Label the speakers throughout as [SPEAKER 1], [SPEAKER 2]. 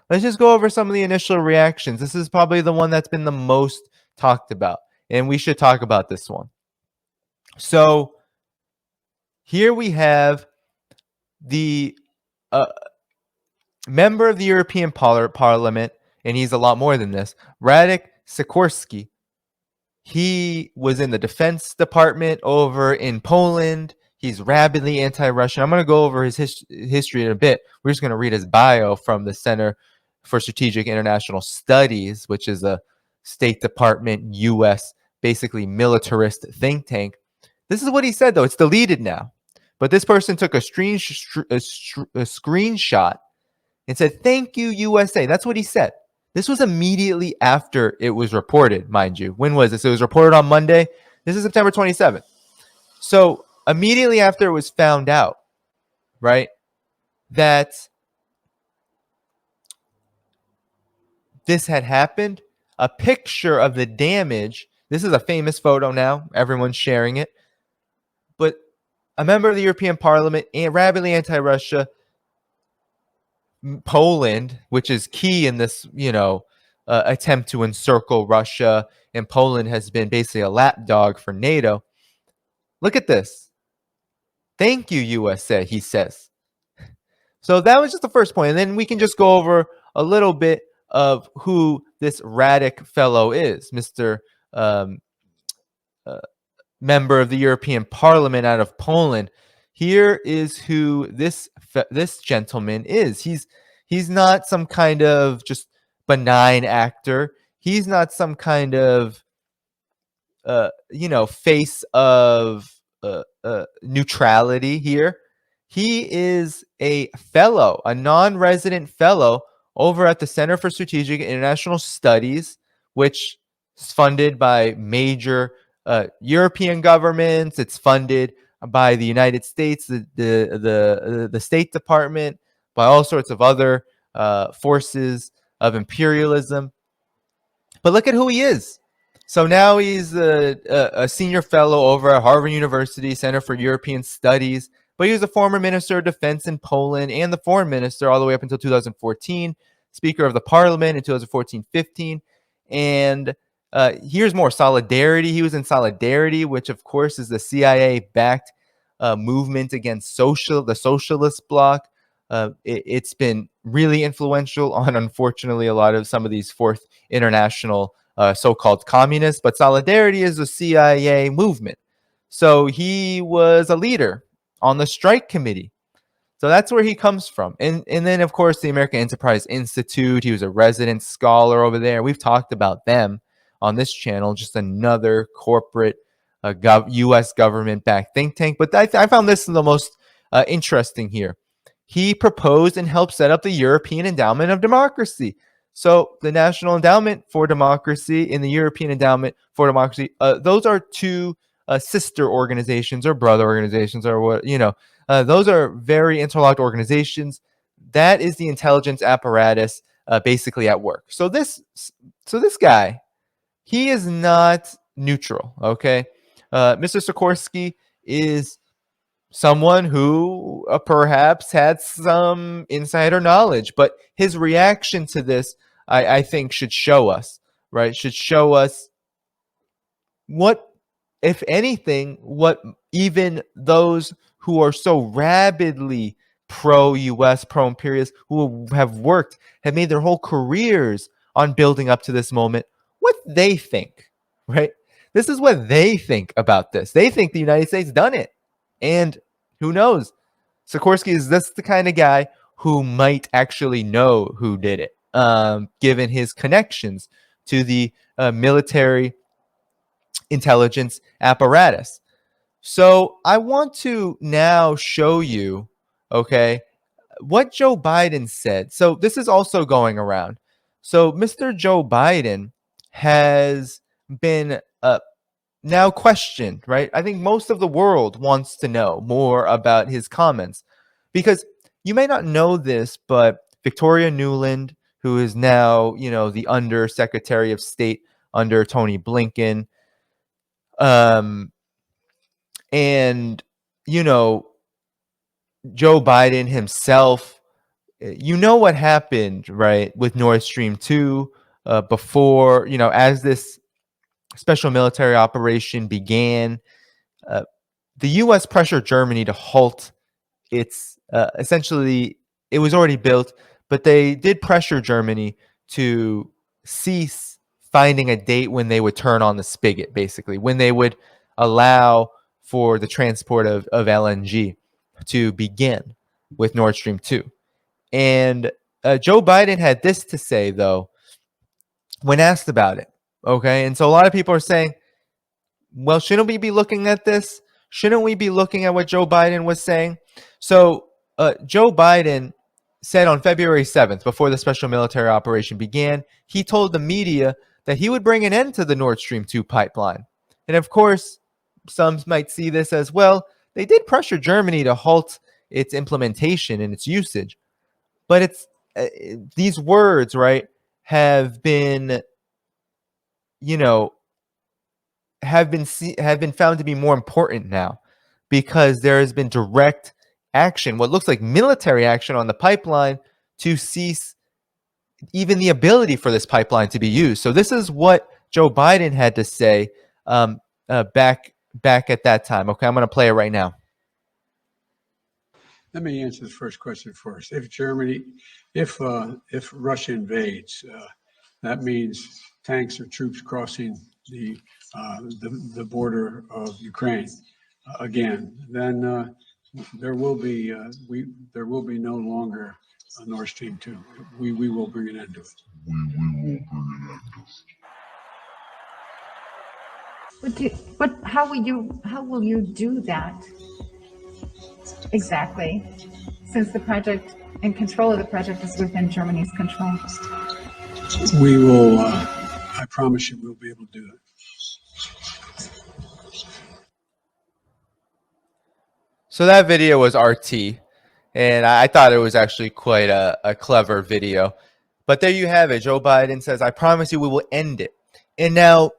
[SPEAKER 1] let's just go over some of the initial reactions. This is probably the one that's been the most talked about, and we should talk about this one. So here we have the member of the European Parliament, and he's a lot more than this, Radek Sikorski. He was in the Defense Department over in Poland. He's rabidly anti-Russian. I'm going to go over his history in a bit. We're just going to read his bio from the Center for Strategic International Studies, which is a State Department, U.S., basically militarist think tank. This is what he said, though. It's deleted now. But this person took a screenshot and said, "Thank you, USA." That's what he said. This was immediately after it was reported, mind you. When was this? It was reported on Monday. This is September 27th. So immediately after it was found out, right, that this had happened, a picture of the damage. This is a famous photo now. Everyone's sharing it. But a member of the European Parliament, rabidly anti-Russia, Poland, which is key in this, attempt to encircle Russia, and Poland has been basically a lapdog for NATO. Look at this. "Thank you, USA," he says. So that was just the first point, and then we can just go over a little bit of who this Radek fellow is, Mr. Member of the European Parliament out of Poland. Here is who this gentleman is. He's not some kind of just benign actor. He's not some kind of face of neutrality here. He is a fellow, a non-resident fellow over at the Center for Strategic International Studies, which is funded by major European governments. It's funded by the United States, the State Department, by all sorts of other forces of imperialism. But look at who he is. So now he's a senior fellow over at Harvard University Center for European Studies, but he was a former minister of defense in Poland and the foreign minister all the way up until 2014, Speaker of the Parliament in 2014-15, and here's more Solidarity. He was in Solidarity, which of course is the CIA-backed movement against the socialist bloc. It's been really influential on, unfortunately, a lot of some of these fourth international so-called communists. But Solidarity is a CIA movement. So he was a leader on the strike committee. So that's where he comes from. And then, of course, the American Enterprise Institute. He was a resident scholar over there. We've talked about them on this channel, just another corporate U.S. government-backed think tank. But I found this the most interesting here. He proposed and helped set up the European Endowment of Democracy. So the National Endowment for Democracy and the European Endowment for Democracy, those are two sister organizations or brother organizations, or what, those are very interlocked organizations. That is the intelligence apparatus basically at work. So this guy, he is not neutral, okay? Mr. Sikorski is someone who perhaps had some insider knowledge, but his reaction to this, I think, should show us, right? Should show us what, if anything, what even those who are so rabidly pro-US, pro-imperialist, who have made their whole careers on building up to this moment, what they think, right? This is what they think about this. They think the United States done it. And who knows? Sikorski is this the kind of guy who might actually know who did it, given his connections to the military intelligence apparatus. So I want to now show you, okay, what Joe Biden said. So this is also going around. So Mr. Joe Biden has been now questioned, right? I think most of the world wants to know more about his comments, because you may not know this, but Victoria Nuland, who is now, the Under Secretary of State under Tony Blinken, and Joe Biden himself you know what happened, right, with Nord Stream 2 before, as this special military operation began, uh, the U.S. pressured Germany to halt its essentially, it was already built, but they did pressure Germany to cease finding a date when they would turn on the spigot, basically, when they would allow for the transport of LNG to begin with Nord Stream 2. And Joe Biden had this to say, though, when asked about it. Okay. And so a lot of people are saying, well, shouldn't we be looking at this? Shouldn't we be looking at what Joe Biden was saying? So Joe Biden said on February 7th, before the special military operation began, he told the media that he would bring an end to the Nord Stream 2 pipeline. And of course, some might see this as, well, they did pressure Germany to halt its implementation and its usage. But it's these words, right, have been, have been found to be more important now, because there has been direct action, what looks like military action, on the pipeline to cease even the ability for this pipeline to be used. So this is what Joe Biden had to say back at that time. Okay, I'm going to play it right now.
[SPEAKER 2] Let me answer the first question first. If Russia invades, that means tanks or troops crossing the border of Ukraine again. Then there will be no longer a Nord Stream 2. We will bring an end to it.
[SPEAKER 3] How will you do that exactly, since the project and control of the project is within Germany's control?
[SPEAKER 2] We will, I promise you, we'll be able to do it.
[SPEAKER 1] So that video was RT, and I thought it was actually quite a clever video. But there you have it. Joe Biden says, I promise you we will end it. And now,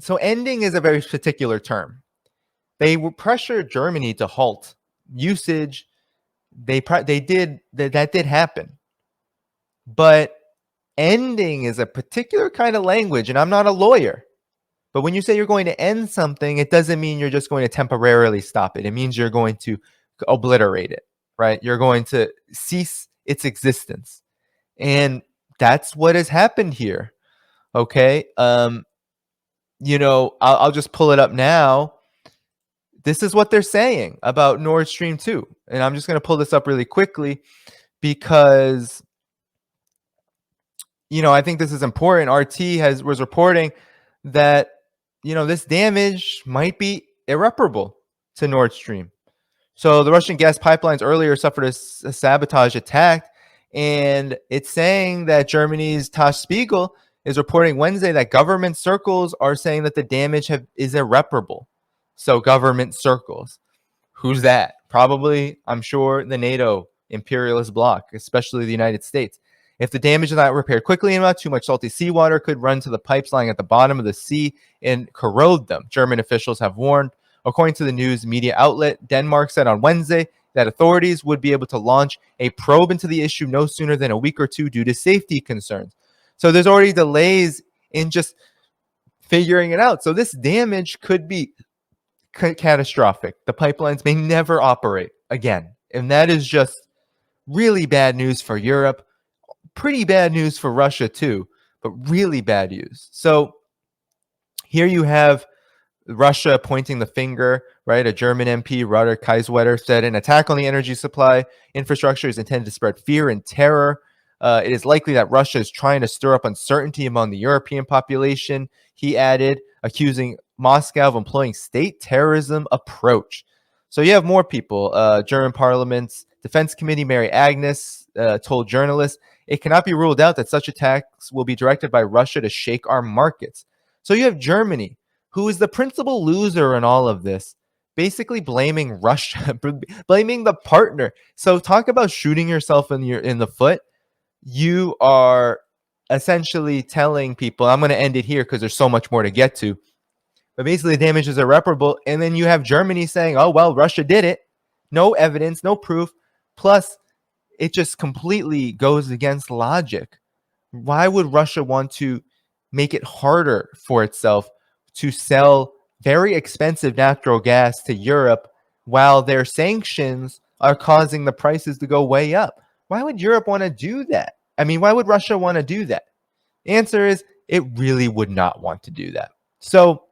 [SPEAKER 1] so ending is a very particular term. They pressured Germany to halt usage. That did happen. But ending is a particular kind of language, and I'm not a lawyer. But when you say you're going to end something, it doesn't mean you're just going to temporarily stop it. It means you're going to obliterate it, right? You're going to cease its existence. And that's what has happened here. Okay. I'll just pull it up now. This is what they're saying about Nord Stream 2. And I'm just going to pull this up really quickly because, I think this is important. RT was reporting that, this damage might be irreparable to Nord Stream. So the Russian gas pipelines earlier suffered a sabotage attack, and it's saying that Germany's Tas Spiegel is reporting Wednesday that government circles are saying that the damage is irreparable. So government circles. Who's that? Probably, I'm sure, the NATO imperialist bloc, especially the United States. If the damage is not repaired quickly enough, too much salty seawater could run to the pipes lying at the bottom of the sea and corrode them, German officials have warned. According to the news media outlet, Denmark said on Wednesday that authorities would be able to launch a probe into the issue no sooner than a week or two due to safety concerns. So there's already delays in just figuring it out. So this damage could be catastrophic. The pipelines may never operate again. And that is just really bad news for Europe. Pretty bad news for Russia too, but really bad news. So here you have Russia pointing the finger, right? A German MP, Rutter Kaiswetter, said an attack on the energy supply infrastructure is intended to spread fear and terror. It is likely that Russia is trying to stir up uncertainty among the European population, he added, accusing Moscow of employing state terrorism approach. So you have more people. German Parliament's Defense Committee, Mary Agnes, told journalists, it cannot be ruled out that such attacks will be directed by Russia to shake our markets. So you have Germany, who is the principal loser in all of this, basically blaming Russia, blaming the partner. So talk about shooting yourself in the foot. You are essentially telling people, I'm going to end it here because there's so much more to get to. But basically, the damage is irreparable. And then you have Germany saying, oh, well, Russia did it. No evidence, no proof. Plus, it just completely goes against logic. Why would Russia want to make it harder for itself to sell very expensive natural gas to Europe while their sanctions are causing the prices to go way up? Why would Europe want to do that? I mean, why would Russia want to do that? Answer is it really would not want to do that. So,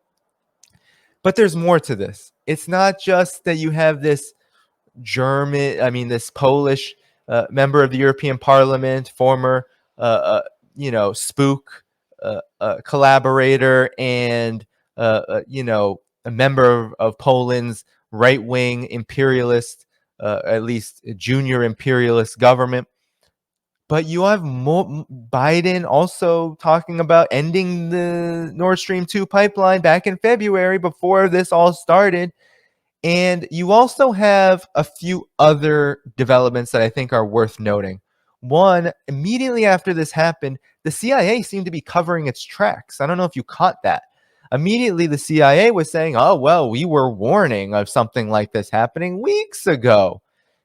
[SPEAKER 1] but there's more to this. It's not just that you have this this Polish member of the European Parliament, former, spook collaborator, and a member of Poland's right-wing imperialist, at least junior imperialist government. But you have Biden also talking about ending the Nord Stream 2 pipeline back in February before this all started. And you also have a few other developments that I think are worth noting. One, immediately after this happened, the CIA seemed to be covering its tracks. I don't know if you caught that. Immediately, the CIA was saying, oh, well, we were warning of something like this happening weeks ago.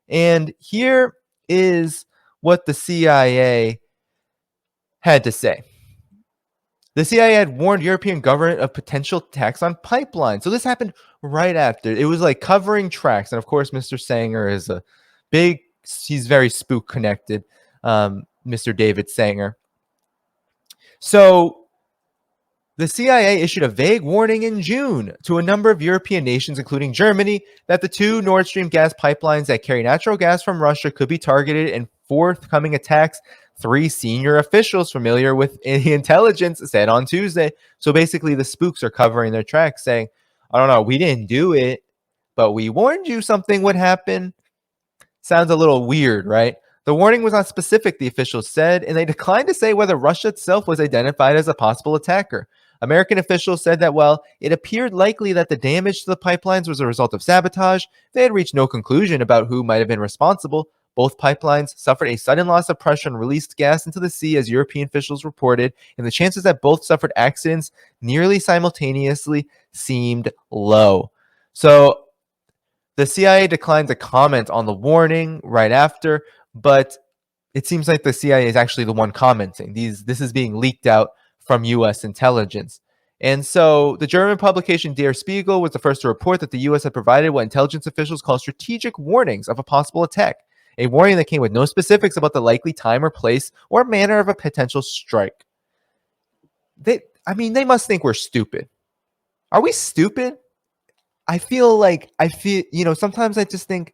[SPEAKER 1] And here is what the CIA had to say. The CIA had warned European government of potential attacks on pipelines. So this happened right after. It was like covering tracks. And of course, Mr. Sanger is he's very spook connected, Mr. David Sanger. So the CIA issued a vague warning in June to a number of European nations, including Germany, that the 2 Nord Stream gas pipelines that carry natural gas from Russia could be targeted in forthcoming attacks. 3 senior officials familiar with the intelligence said on Tuesday. So basically, the spooks are covering their tracks, saying, I don't know, we didn't do it, but we warned you something would happen. Sounds a little weird, right? The warning was not specific, the officials said, and they declined to say whether Russia itself was identified as a possible attacker. American officials said that while it appeared likely that the damage to the pipelines was a result of sabotage, they had reached no conclusion about who might have been responsible. Both pipelines suffered a sudden loss of pressure and released gas into the sea, as European officials reported, and the chances that both suffered accidents nearly simultaneously seemed low. So the CIA declined to comment on the warning right after, but it seems like the CIA is actually the one commenting. This is being leaked out from U.S. intelligence. And so the German publication Der Spiegel was the first to report that the U.S. had provided what intelligence officials call strategic warnings of a possible attack, a warning that came with no specifics about the likely time or place or manner of a potential strike. They must think we're stupid. Are we stupid? Sometimes I just think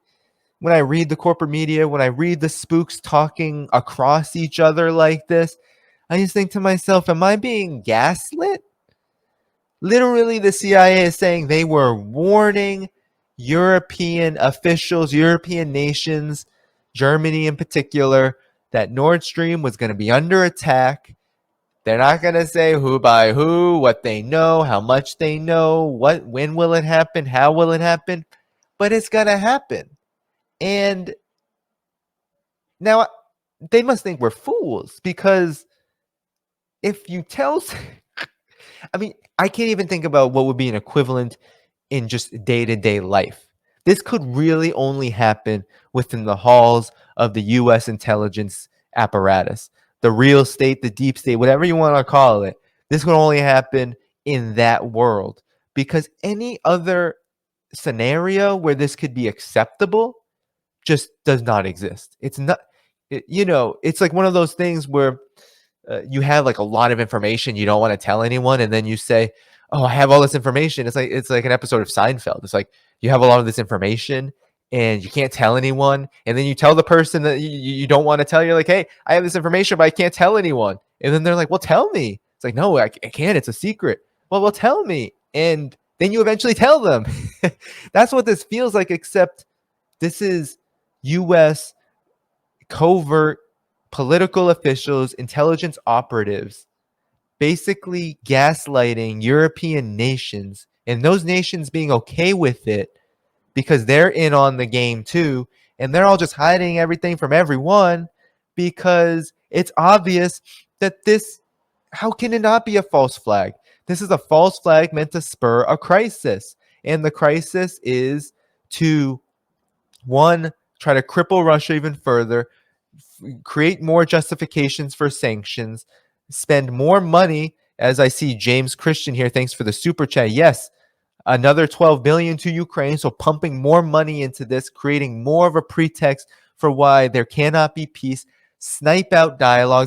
[SPEAKER 1] when I read the corporate media, when I read the spooks talking across each other like this, I just think to myself, am I being gaslit? Literally, the CIA is saying they were warning European officials, European nations, Germany in particular, that Nord Stream was going to be under attack. They're not going to say who by who, what they know, how much they know, when will it happen, how will it happen, but it's going to happen. And now they must think we're fools, because if you tell, I can't even think about what would be an equivalent in just day-to-day life. This could really only happen within the halls of the U.S. intelligence apparatus, the real state, the deep state, whatever you want to call it. This could only happen in that world, because any other scenario where this could be acceptable just does not exist. It's not, it's like one of those things where you have like a lot of information you don't want to tell anyone, and then you say, oh, I have all this information. It's like an episode of Seinfeld. It's like you have a lot of this information and you can't tell anyone, and then you tell the person that you don't want to tell. You're like, hey, I have this information, but I can't tell anyone. And then they're like, well, tell me. It's like, no, I can't. It's a secret. Well, tell me. And then you eventually tell them. That's what this feels like, except this is U.S. covert political officials, intelligence operatives, basically gaslighting European nations, and those nations being okay with it because they're in on the game too, and they're all just hiding everything from everyone because it's obvious that how can it not be a false flag? This is a false flag meant to spur a crisis, and the crisis is to, one, try to cripple Russia even further, create more justifications for sanctions, spend more money. As I see James Christian here, thanks for the super chat. Yes, another 12 billion to Ukraine, so pumping more money into this, creating more of a pretext for why there cannot be peace, snipe out dialogues.